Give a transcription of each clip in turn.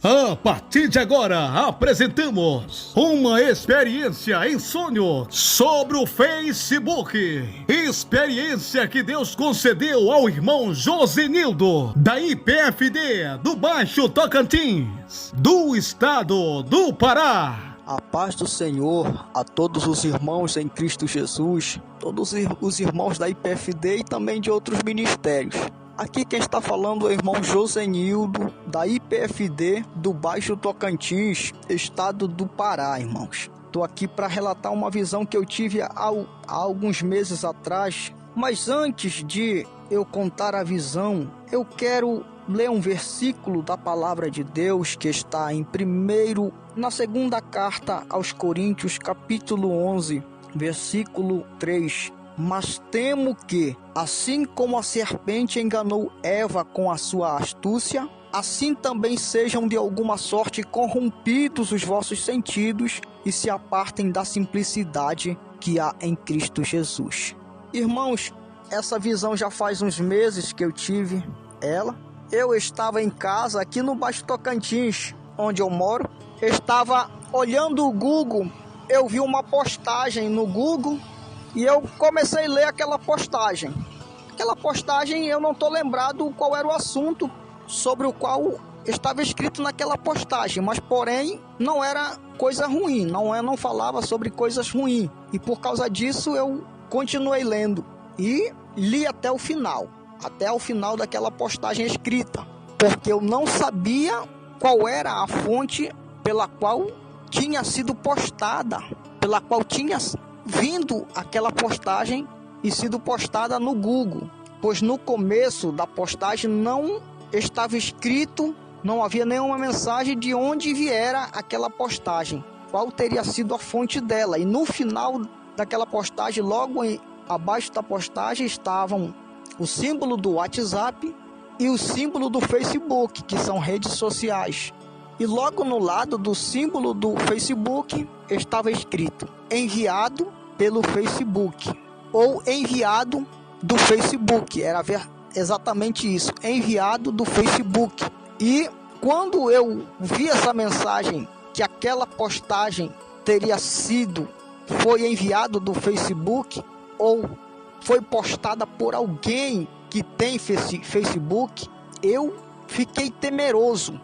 A partir de agora, apresentamos uma experiência em sonho sobre o Facebook. Experiência que Deus concedeu ao irmão Josenildo, da IPFD do Baixo Tocantins, do estado do Pará. A paz do Senhor a todos os irmãos em Cristo Jesus, todos os irmãos da IPFD e também de outros ministérios. Aqui quem está falando é o irmão Josenildo, da IPFD do Baixo Tocantins, estado do Pará, irmãos. Estou aqui para relatar uma visão que eu tive há alguns meses atrás. Mas antes de eu contar a visão, eu quero ler um versículo da palavra de Deus que está na segunda carta aos Coríntios, capítulo 11, versículo 3. Mas temo que, assim como a serpente enganou Eva com a sua astúcia, assim também sejam de alguma sorte corrompidos os vossos sentidos e se apartem da simplicidade que há em Cristo Jesus. Irmãos, essa visão já faz uns meses que eu tive ela. Eu estava em casa aqui no Baixo Tocantins, onde eu moro. Eu estava olhando o Google, eu vi uma postagem no Google e eu comecei a ler aquela postagem. Aquela postagem eu não estou lembrado qual era o assunto sobre o qual estava escrito naquela postagem, mas porém não era coisa ruim, não falava sobre coisas ruins. E por causa disso eu continuei lendo e li até o final daquela postagem escrita, porque eu não sabia qual era a fonte pela qual tinha sido postada, pela qual tinha vindo aquela postagem e sido postada no Google, pois no começo da postagem não estava escrito, não havia nenhuma mensagem de onde viera aquela postagem, qual teria sido a fonte dela. E no final daquela postagem, logo abaixo da postagem, estavam o símbolo do WhatsApp e o símbolo do Facebook, que são redes sociais. E logo no lado do símbolo do Facebook estava escrito: enviado pelo Facebook, ou enviado do Facebook. Era exatamente isso, enviado do Facebook. E quando eu vi essa mensagem, que aquela postagem foi enviado do Facebook, ou foi postada por alguém que tem Facebook, eu fiquei temeroso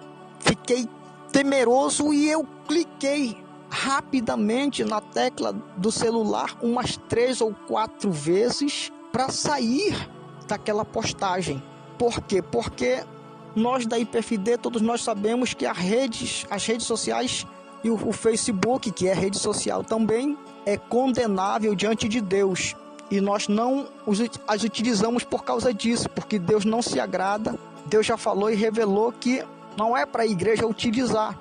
e eu cliquei rapidamente na tecla do celular umas 3 ou 4 vezes para sair daquela postagem. Por quê? Porque nós da IPFD, todos nós sabemos que as redes sociais e o Facebook, que é rede social também, é condenável diante de Deus. E nós não as utilizamos por causa disso, porque Deus não se agrada. Deus já falou e revelou que não é para a igreja utilizar.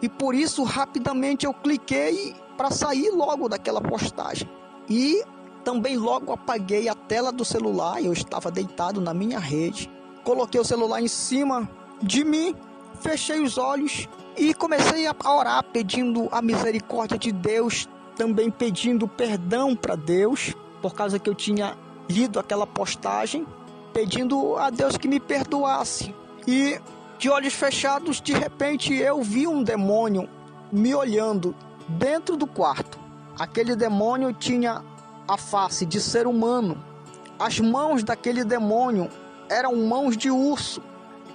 E por isso, rapidamente eu cliquei para sair logo daquela postagem. E também logo apaguei a tela do celular. Eu estava deitado na minha rede. Coloquei o celular em cima de mim, fechei os olhos e comecei a orar, pedindo a misericórdia de Deus, também pedindo perdão para Deus, por causa que eu tinha lido aquela postagem, pedindo a Deus que me perdoasse. E de olhos fechados, de repente eu vi um demônio me olhando dentro do quarto. Aquele demônio tinha a face de ser humano. As mãos daquele demônio eram mãos de urso.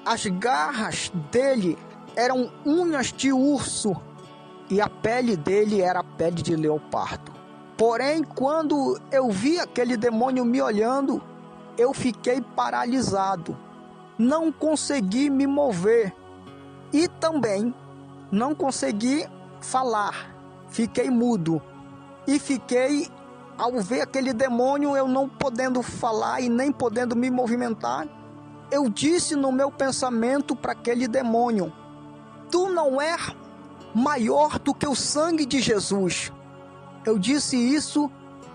As garras dele eram unhas de urso. E a pele dele era a pele de leopardo. Porém, quando eu vi aquele demônio me olhando, eu fiquei paralisado. Não consegui me mover e também não consegui falar. Fiquei mudo e ao ver aquele demônio, eu não podendo falar e nem podendo me movimentar, eu disse no meu pensamento para aquele demônio: tu não é maior do que o sangue de Jesus. Eu disse isso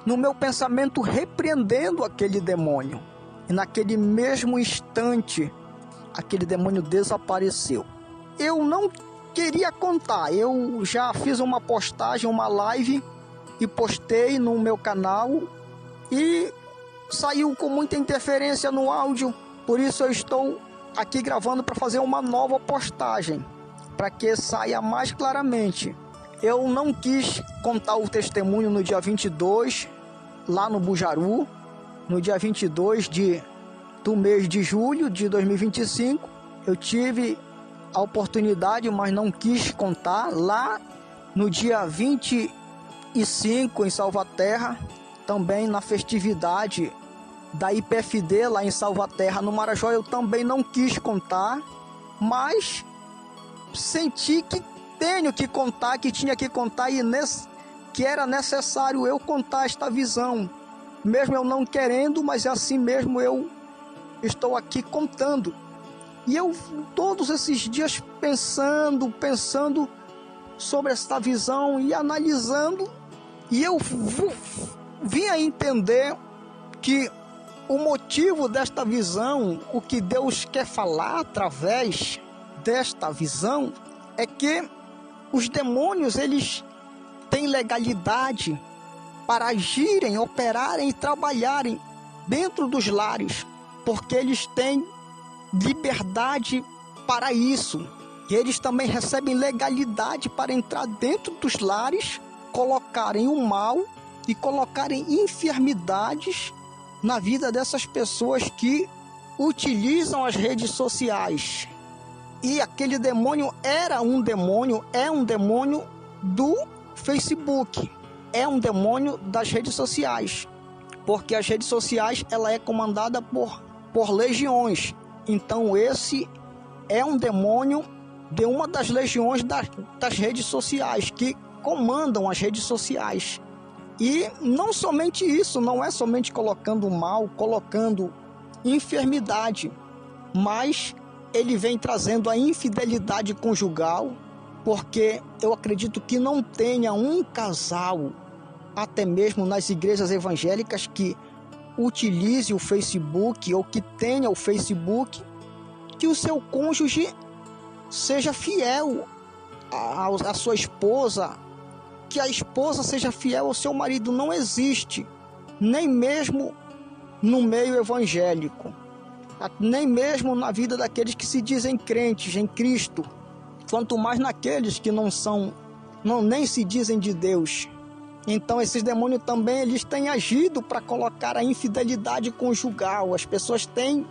no meu pensamento, repreendendo aquele demônio. E naquele mesmo instante, aquele demônio desapareceu. Eu não queria contar. Eu já fiz uma postagem, uma live, e postei no meu canal. E saiu com muita interferência no áudio. Por isso eu estou aqui gravando para fazer uma nova postagem. para que saia mais claramente. Eu não quis contar o testemunho no dia 22, lá no Bujaru, no dia 22 do mês de julho de 2025. Eu tive a oportunidade, mas não quis contar, lá no dia 25 em Salvaterra, também na festividade da IPFD lá em Salvaterra, no Marajó. Eu também não quis contar, mas senti que tenho que contar, que tinha que contar, e que era necessário eu contar esta visão, mesmo eu não querendo, mas assim mesmo eu estou aqui contando. E eu todos esses dias pensando sobre esta visão e analisando, e eu vim a entender que o motivo desta visão, o que Deus quer falar através desta visão, é que os demônios, eles têm legalidade para agirem, operarem e trabalharem dentro dos lares, porque eles têm liberdade para isso. E eles também recebem legalidade para entrar dentro dos lares, colocarem o mal e colocarem enfermidades na vida dessas pessoas que utilizam as redes sociais. E aquele demônio é um demônio do Facebook, é um demônio das redes sociais, porque as redes sociais, ela é comandada por legiões. Então esse é um demônio de uma das legiões das redes sociais, que comandam as redes sociais. E não somente isso, não é somente colocando mal, colocando enfermidade, mas ele vem trazendo a infidelidade conjugal, porque eu acredito que não tenha um casal, até mesmo nas igrejas evangélicas, que utilize o Facebook ou que tenha o Facebook, que o seu cônjuge seja fiel à sua esposa, que a esposa seja fiel ao seu marido. Não existe, nem mesmo no meio evangélico, nem mesmo na vida daqueles que se dizem crentes em Cristo, quanto mais naqueles que nem se dizem de Deus. Então esses demônios também, eles têm agido para colocar a infidelidade conjugal. As pessoas têm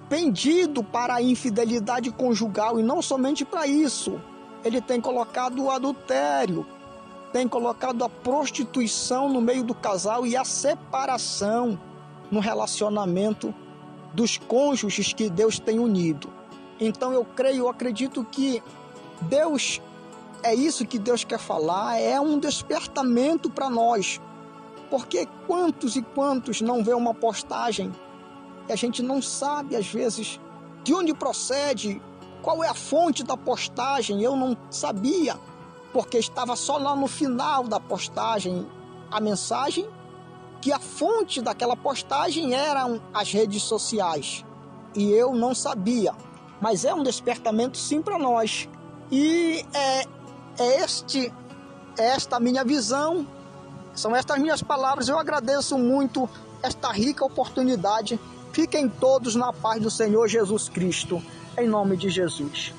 pendido para a infidelidade conjugal, e não somente para isso. Ele tem colocado o adultério, tem colocado a prostituição no meio do casal e a separação no relacionamento dos cônjuges que Deus tem unido. Então eu acredito que Deus, é isso que Deus quer falar, é um despertamento para nós. Porque quantos e quantos não vê uma postagem e a gente não sabe às vezes de onde procede, qual é a fonte da postagem. Eu não sabia, porque estava só lá no final da postagem a mensagem, que a fonte daquela postagem eram as redes sociais, e eu não sabia. Mas é um despertamento sim para nós, e esta minha visão, são estas minhas palavras. Eu agradeço muito esta rica oportunidade. Fiquem todos na paz do Senhor Jesus Cristo, em nome de Jesus.